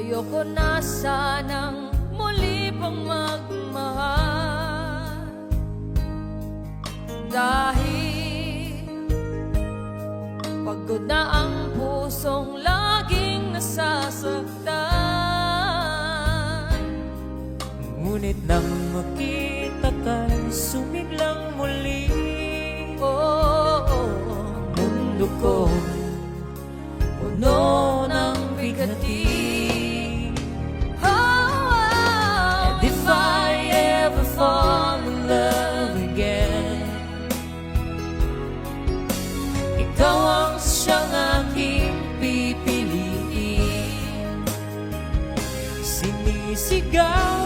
ayoko na sanang muli pang magmahal, dahil pagod na ang pusong laging nasasaktan. Ngunit nang makita ka'y sumiglang muli, mundo ko puno ng bigati. And if I ever fall in love again, ikaw ang siyang aking pipiliin. Sinisigaw